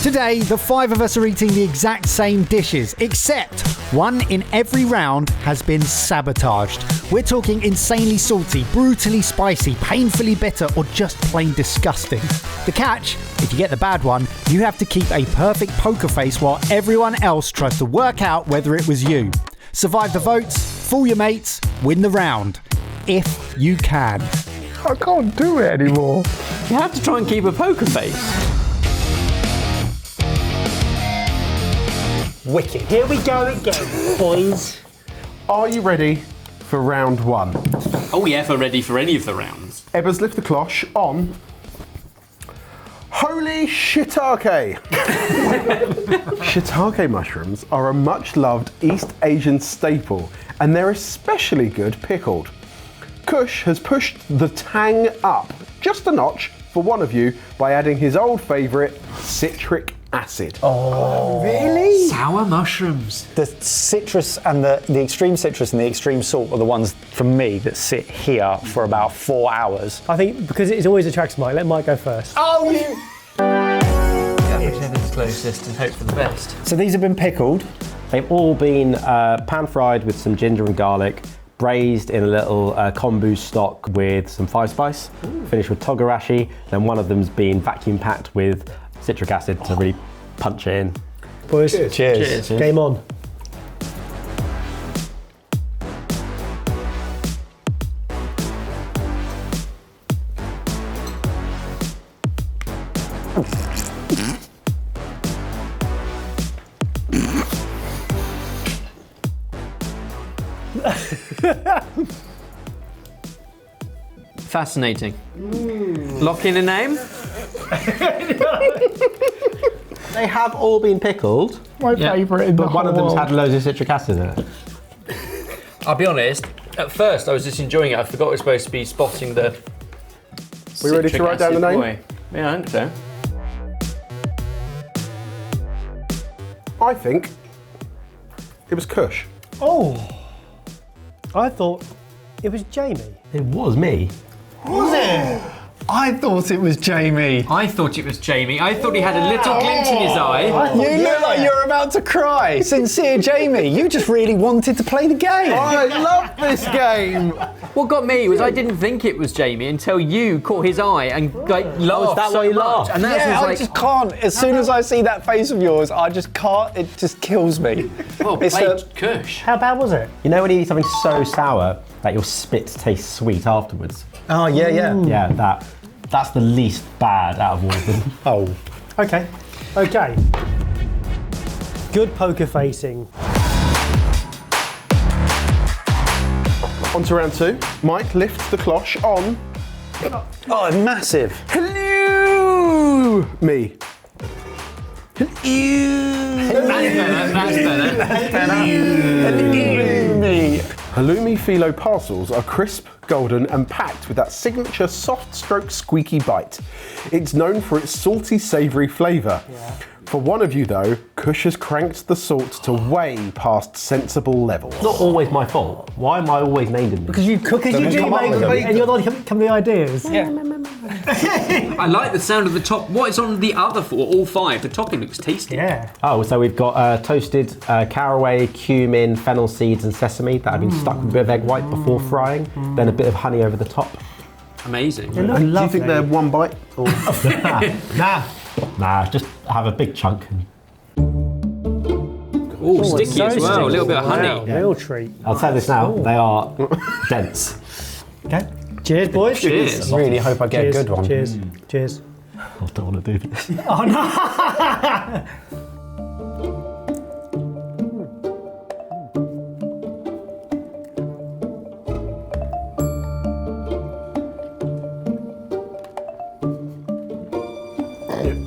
Today, the 5 of us are eating the exact same dishes, except one in every round has been sabotaged. We're talking insanely salty, brutally spicy, painfully bitter, or just plain disgusting. The catch, if you get the bad one, you have to keep a perfect poker face while everyone else tries to work out whether it was you. Survive the votes, fool your mates, win the round. If you can. I can't do it anymore. You have to try and keep a poker face. Wicked. Here we go again, boys. Are you ready for round 1? Oh yeah, if we're ready for any of the rounds. Ebbers lift the cloche on holy shiitake. Shiitake mushrooms are a much loved East Asian staple, and they're especially good pickled. Kush has pushed the tang up just a notch for one of you by adding his old favourite, citric acid. Oh, really? Sour mushrooms. The citrus and the extreme citrus and the extreme salt are the ones, for me, that sit here for about 4 hours. I think because it always attracts Mike, let Mike go first. Oh, you... Whichever's closest and hope for the best. So these have been pickled. They've all been pan-fried with some ginger and garlic, braised in a little kombu stock with some 5-spice, finished with togarashi, then one of them's been vacuum packed with citric acid to really punch it in. Boys, Cheers. Game on. Fascinating. Lock in a name? They have all been pickled, My favourite in the but one whole of them's world. had loads of citric acid in it. I'll be honest, at first I was just enjoying it. I forgot it was supposed to be spotting the We ready to write down the name? Boy. Yeah, I think so. I think it was Kush. Oh, I thought it was Jamie. It was me. Was it? I thought it was Jamie. I thought it was Jamie. I thought he had a little glint in his eye. You look like you're about to cry. Sincere Jamie, you just really wanted to play the game. I love this game. What got me was I didn't think it was Jamie until you caught his eye and like laughed that so why you much. laughed? And that's Yeah, I like, just can't. As soon as I see that face of yours, I just can't. It just kills me. oh, It's played a- Kush. How bad was it? You know when you eat something so sour that your spit tastes sweet afterwards? Oh, yeah, yeah. Yeah, that's the least bad out of all of them. Oh. Okay. Good poker facing. On to round 2. Mike lifts the cloche on Oh, massive. hello me. That's better. Halloumi phyllo parcels are crisp, golden, and packed with that signature soft stroke squeaky bite. It's known for its salty, savoury flavour. For one of you though, Kush has cranked the salt to way past sensible levels. It's not always my fault. Why am I always named in this? Because you do come up make with them, them. and you're the one who come with the ideas. Yeah. I like the sound of the top. What is on the other 4? All 5. The topping looks tasty. Yeah. Oh, so we've got toasted caraway, cumin, fennel seeds, and sesame that have been stuck with a bit of egg white before frying. Then a bit of honey over the top. Amazing. They look Do you lovely. think they're one bite? Or... Nah, just have a big chunk. Oh, sticky as well. A little bit of honey. Wow, real treat. I'll tell you this now, they are dense. Okay. Cheers, boys. Cheers. I really hope I get Cheers. a good one. Cheers. Cheers. I don't want to do this. Oh no!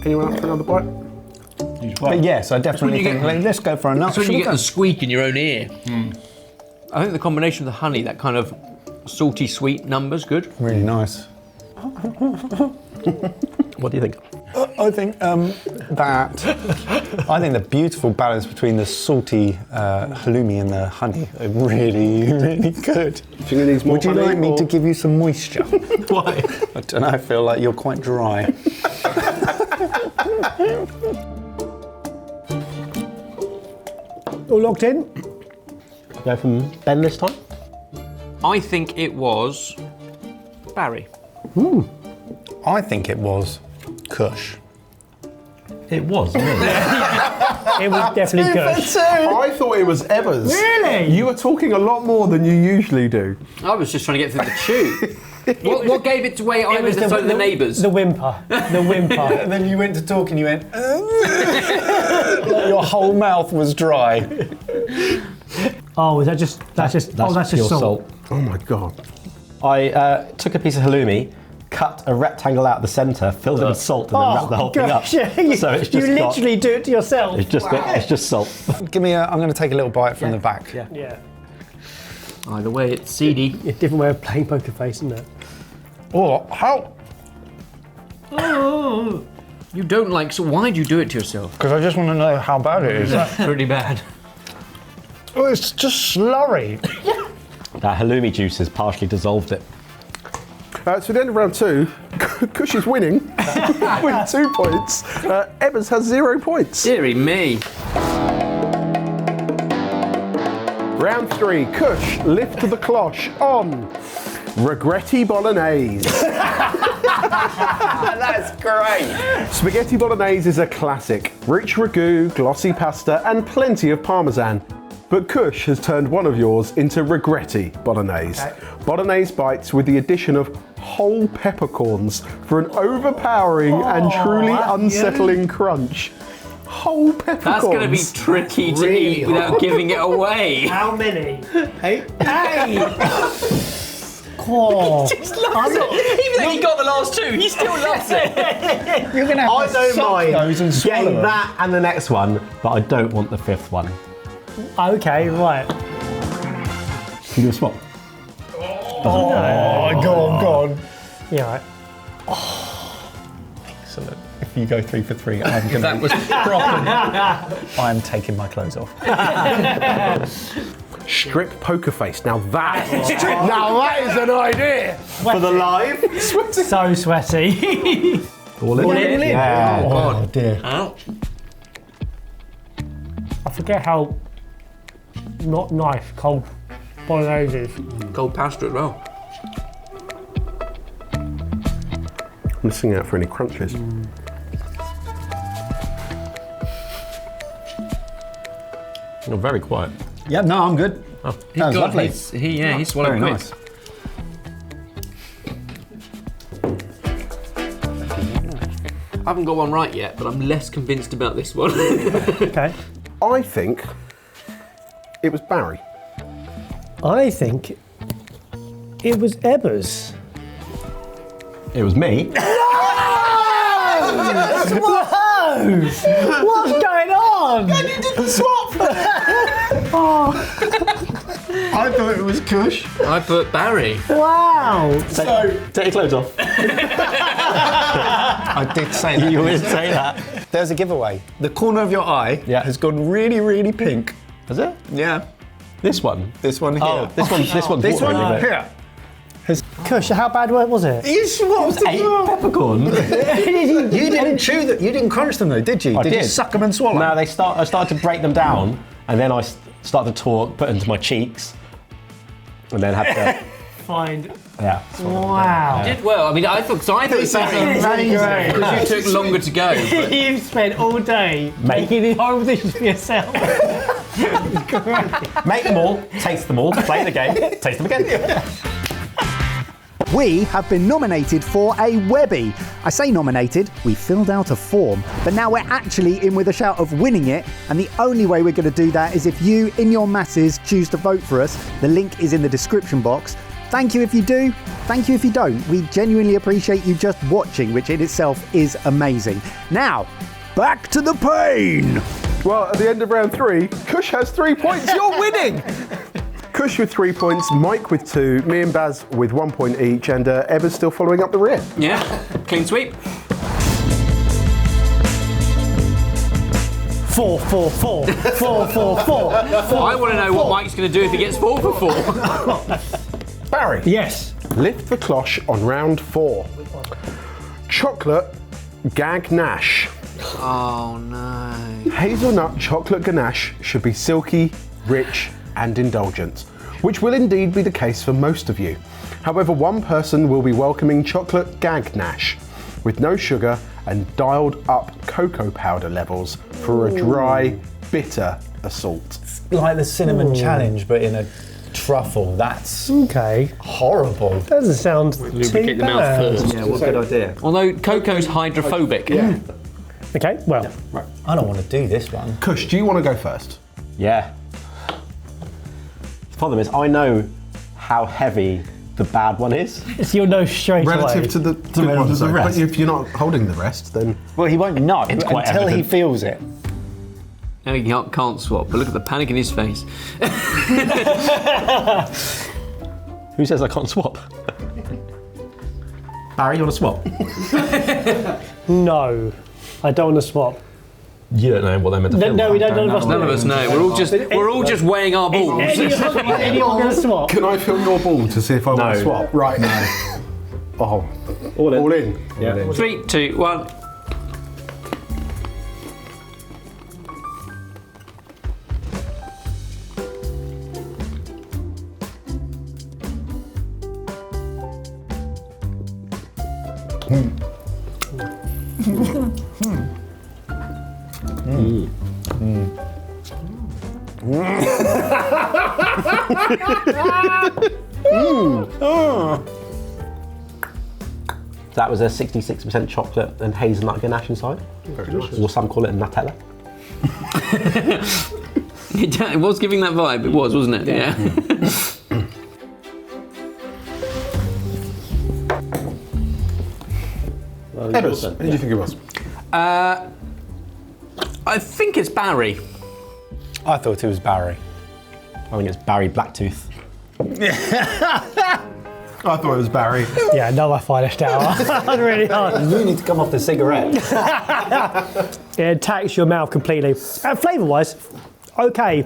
Anyone up for another bite? But yes, I definitely think, let's go for another. That's when you get the squeak in your own ear. I think the combination of the honey, that kind of salty sweet number's good. Really nice. What do you think? I think I think the beautiful balance between the salty halloumi and the honey are really, really good. Do you think it needs more Would you honey, like me or- to give you some moisture? Why? I don't know, I feel like you're quite dry. All locked in? Go from Ben this time. I think it was Barry. I think it was Kush. It was me. It was definitely Kush. I thought it was Evers. Really? You were talking a lot more than you usually do. I was just trying to get through the tube. what gave it away over the neighbours? The whimper. The whimper. And then you went to talk and you went, like your whole mouth was dry. Oh, that's just pure salt. Oh my god. I took a piece of halloumi, cut a rectangle out the centre, filled it with salt, and then wrapped the whole thing up. gosh, yeah, So it's you just got- literally do it to yourself. It's just salt. Give me I'm going to take a little bite from the back. Yeah. Yeah. Either way, it's seedy. A different way of playing poker face, isn't it? Oh, how? You don't like, so why do you do it to yourself? Because I just want to know how bad it is. Pretty bad. Oh, it's just slurry. That halloumi juice has partially dissolved it. So at the end of round 2, Kush is winning with 2 points. Evers has 0 points. Deary me. Round 3, Kush, lift the cloche on Regretti Bolognese. That's great. Spaghetti Bolognese is a classic. Rich ragu, glossy pasta, and plenty of parmesan. But Kush has turned one of yours into Regretti Bolognese. Bolognese bites with the addition of whole peppercorns for an overpowering and truly unsettling crunch. Whole peppercorns. That's going to be tricky to eat without giving it away. How many? Hey. Oh. Just loves it. Even though he got the last 2, he still loves it. You're going to have I to don't suck mind those and swallow getting them. that and the next one, but I don't want the 5th one. Okay, right. Can you do a swap? Oh, go on. Yeah, right. Excellent. If you go 3 for 3, I'm going That to was proper. I'm taking my clothes off. Strip poker face. Now that is an idea. For the live? So sweaty. All in? Yeah. Oh, God. dear. Ouch. I forget how not nice cold bolognese is. Cold pasta as well. Missing out for any crunches. You're very quiet. Yeah, no, I'm good. Oh. That was lovely. He swallowed Very quick. nice. I haven't got one right yet, but I'm less convinced about this one. Okay. I think it was Barry. I think it was Ebbers. It was me. Whoa! What's going on? You didn't swap! I thought it was Kush. I put Barry. Wow. Take your clothes off. I did say that. You always say that. There's a giveaway. The corner of your eye has gone really, really pink. Is it? Yeah. This one? This one here. Oh, this one's This one here. Kush, how bad was it? You swapped Eight peppercorns. You didn't chew them. You didn't crunch them though, did you? I Did you did. suck them and swallow? No, I started to break them down, and then I started to talk, put into my cheeks, and then had to. Find. Yeah. Wow. Did well. I mean, I thought it sounded Amazing. because you took longer to go. But You've spent all day making these horrible dishes for yourself. Make them all, taste them all, play the game, taste them again. We have been nominated for a Webby. I say nominated, we filled out a form, but now we're actually in with a shout of winning it, and the only way we're going to do that is if you, in your masses, choose to vote for us. The link is in the description box. Thank you if you do, thank you if you don't. We genuinely appreciate you just watching, which in itself is amazing. Now, back to the pain! Well, at the end of round 3, Kush has 3 points. You're winning! Kush with 3 points, Mike with 2, me and Baz with 1 point each, and Evers still following up the rear. yeah, clean sweep. 4, 4, 4. 4, 4, 4. I want to know what Mike's going to do if he gets 4 for 4. Barry, Yes. lift the cloche on round 4. Chocolate ganache. Oh no. hazelnut chocolate ganache should be silky, rich, and indulgent, which will indeed be the case for most of you. However, one person will be welcoming chocolate ganache with no sugar and dialed up cocoa powder levels for a dry, bitter assault. Like the cinnamon challenge, but in a truffle. That's Okay. horrible. Doesn't sound too Lubricate the mouth bad. first. Yeah, what a good idea. Although cocoa's hydrophobic. Yeah. Okay, well, I don't want to do this one. Kush, do you want to go first? Yeah. The problem is, I know how heavy the bad one is. so you'll know straight Relative away. to the good relative ones, to the though. rest. But if you're not holding the rest, then Well, he won't know quite until he evident. feels it. No, he can't swap, but look at the panic in his face. Who says I can't swap? Barry, you want to swap? No, I don't want to swap. You don't know what they're meant to feel No, we like. don't know. None of us know. We're all just weighing our balls. Anyone going to swap? can I feel your ball to see if I want to No. swap? Right. No. Oh, all in. Yeah. 3, 2, 1. That was a 66% chocolate and hazelnut ganache inside. Very nice. Or some call it Nutella. It was giving that vibe. It was, wasn't it? Yeah. Ebbers, who do you think it was? I think it's Barry. I thought it was Barry. I think it's Barry Blacktooth. I thought it was Barry. Yeah, another finest hour. Really hard. You need to come off the cigarette. It attacks your mouth completely. Flavour-wise, okay,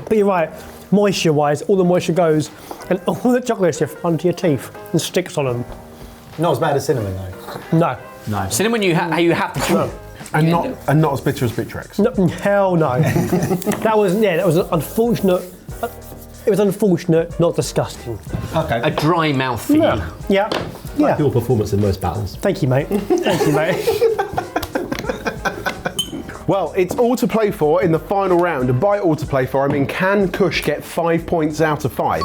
but you're right. Moisture-wise, all the moisture goes, and all the chocolate stuff onto your teeth and sticks on them. Not as bad as cinnamon though. No, Cinnamon, you have to chew. And not as bitter as Bittrex. no, hell no. that was an unfortunate. It was unfortunate, not disgusting. Okay. A dry mouth for you. Yeah. Your performance in most battles. Thank you, mate. Thank you, mate. Well, it's all to play for in the final round, and by all to play for, I mean, can Kush get 5 points out of 5?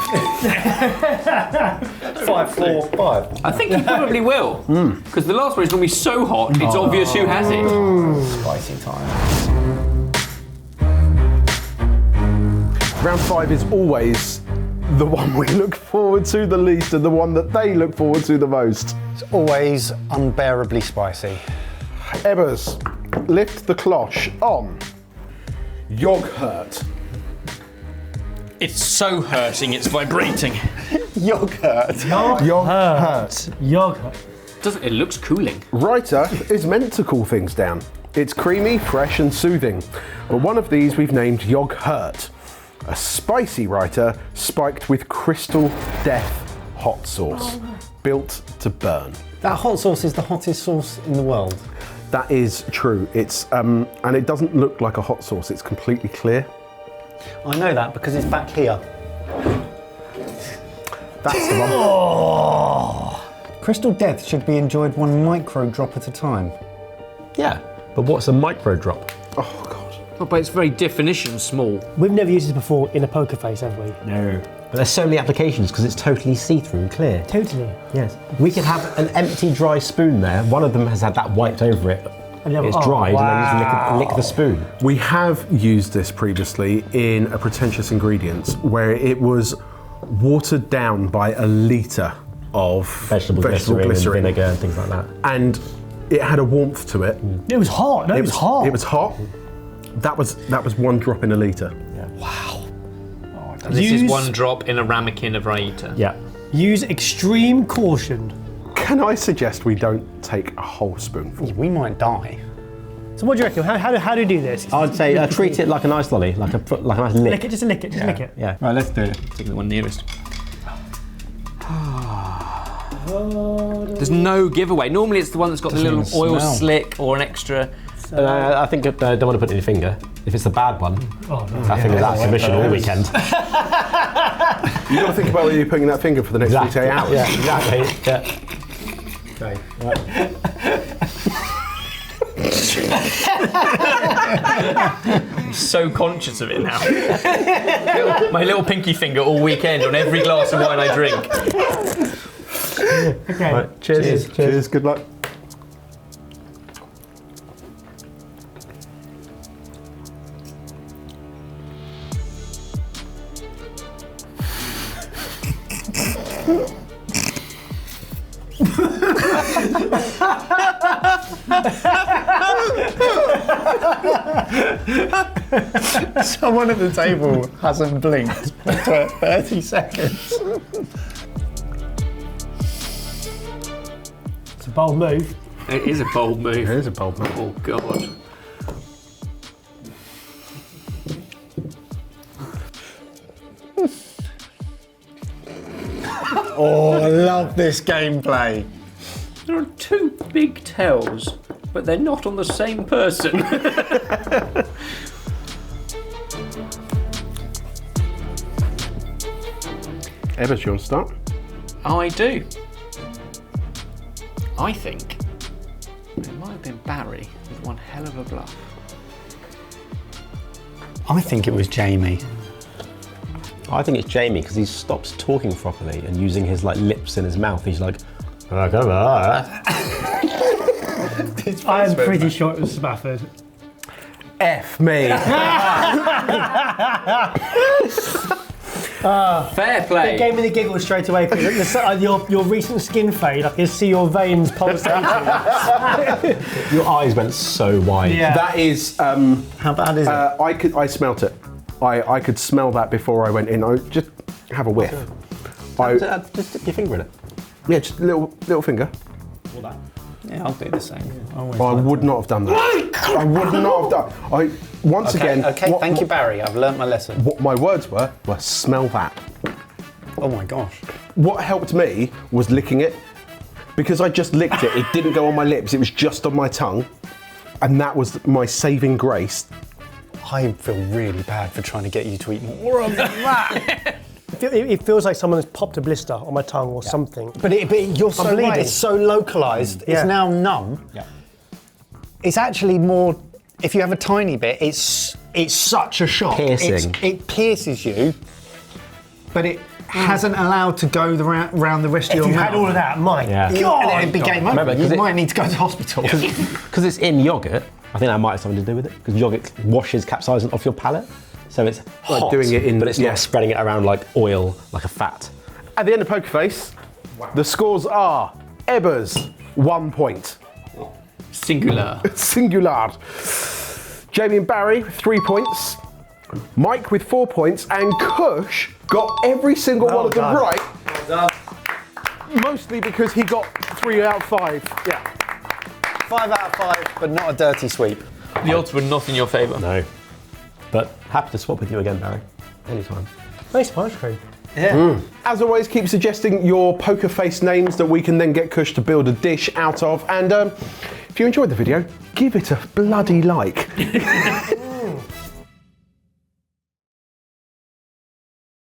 5, 4, 5. I think he probably will. Because the last one is normally so hot, it's obvious who has it. Spicy time. Round 5 is always the one we look forward to the least and the one that they look forward to the most. It's always unbearably spicy. Ebbers, lift the cloche on yogurt. It's so hurting, it's vibrating. Yogurt. Yogurt. Yogurt. It looks cooling. Writer is meant to cool things down. It's creamy, fresh and soothing. But one of these we've named yogurt. A spicy writer spiked with crystal death hot sauce. Built to burn. That hot sauce is the hottest sauce in the world. That is true. It's and it doesn't look like a hot sauce. It's completely clear. I know that because it's back here. That's the one. Crystal death should be enjoyed one micro drop at a time. Yeah, but what's a micro drop? Oh god. Oh, by its very definition, small. We've never used this before in a poker face, have we? No. But there's so many applications because it's totally see-through and clear. Totally. Yes. We could have an empty dry spoon there. One of them has had that wiped over it. And the other- It's oh, dried wow. and then you lick the spoon. We have used this previously in a pretentious ingredients where it was watered down by a litre of Vegetable glycerin and vinegar and things like that. And it had a warmth to it. It was hot. No, it was hot. It was hot. That was 1 drop in a litre. And this is 1 drop in a ramekin of raita. Yeah. Use extreme caution. Can I suggest we don't take a whole spoonful? We might die. So what do you reckon? How do you do this? I'd say treat it like a nice lolly, like a nice lick. Lick it, just lick it, just lick it. Yeah. Right, let's do it. Take the one nearest. There's no giveaway. Normally it's the one that's got the little even oil smell. slick or an extra I think I don't want to put it in your finger. If it's the bad one, that finger's out of commission all weekend. You've got to think about where you're putting that finger for the next 48 hours. Yeah, exactly. Yeah. Okay. I'm so conscious of it now. My little pinky finger all weekend on every glass of wine I drink. Okay. Right, cheers. Cheers. Good luck. Someone at the table hasn't blinked for 30 seconds. It's a bold move. It is a bold move. It is a bold move. Oh God. Oh, I love this gameplay. There are two big tells, but they're not on the same person. Ebbers, you want to start? I do. I think it might have been Barry with one hell of a bluff. I think it was Jamie. I think it's Jamie because he stops talking properly and using his lips in his mouth. He's like, "Oh, come on." I'm pretty sure it was Spafford. F me. Fair play. It gave me the giggles straight away because your recent skin fade, I can see your veins pulsating. Your eyes went so wide. Yeah. That is. How bad is it? I smelt it. I could smell that before I went in. I just have a whiff. Just dip your finger in it. Yeah, just a little finger. Yeah, I'll do the same. I would not have done that. I would not have done. Once again. Okay, thank you, Barry. I've learnt my lesson. What my words were smell that. Oh my gosh. What helped me was licking it, because I just licked it. It didn't go on my lips. It was just on my tongue, and that was my saving grace. I feel really bad for trying to get you to eat more of that. It feels like someone has popped a blister on my tongue or something. But you're so bleeding. right. It's so localised. Yeah. It's now numb. Yeah. It's actually more. If you have a tiny bit, it's such a shock. Piercing. It pierces you, but it hasn't allowed to go around the rest of If your you mouth. had all of that, my Yeah. God! And then it became over. Remember, 'cause You it- might need to go to hospital. Because it's in yogurt, I think that might have something to do with it. Because yogurt washes capsaicin off your palate, so it's hot, doing it in- but it's yeah. not spreading it around like oil, like a fat. At the end of Poker Face, the scores are Ebbers 1 point, Singular. singular. Jamie and Barry 3 points, Mike with 4 points, and Kush got every single one of them done. right. Mostly because he got 3 out of 5. Yeah. 5 out of 5, but not a dirty sweep. The odds were not in your favour. No. But happy to swap with you again, Barry. Anytime. Nice ice cream. Yeah. As always, keep suggesting your Poker Face names that we can then get Kush to build a dish out of. And if you enjoyed the video, give it a bloody like.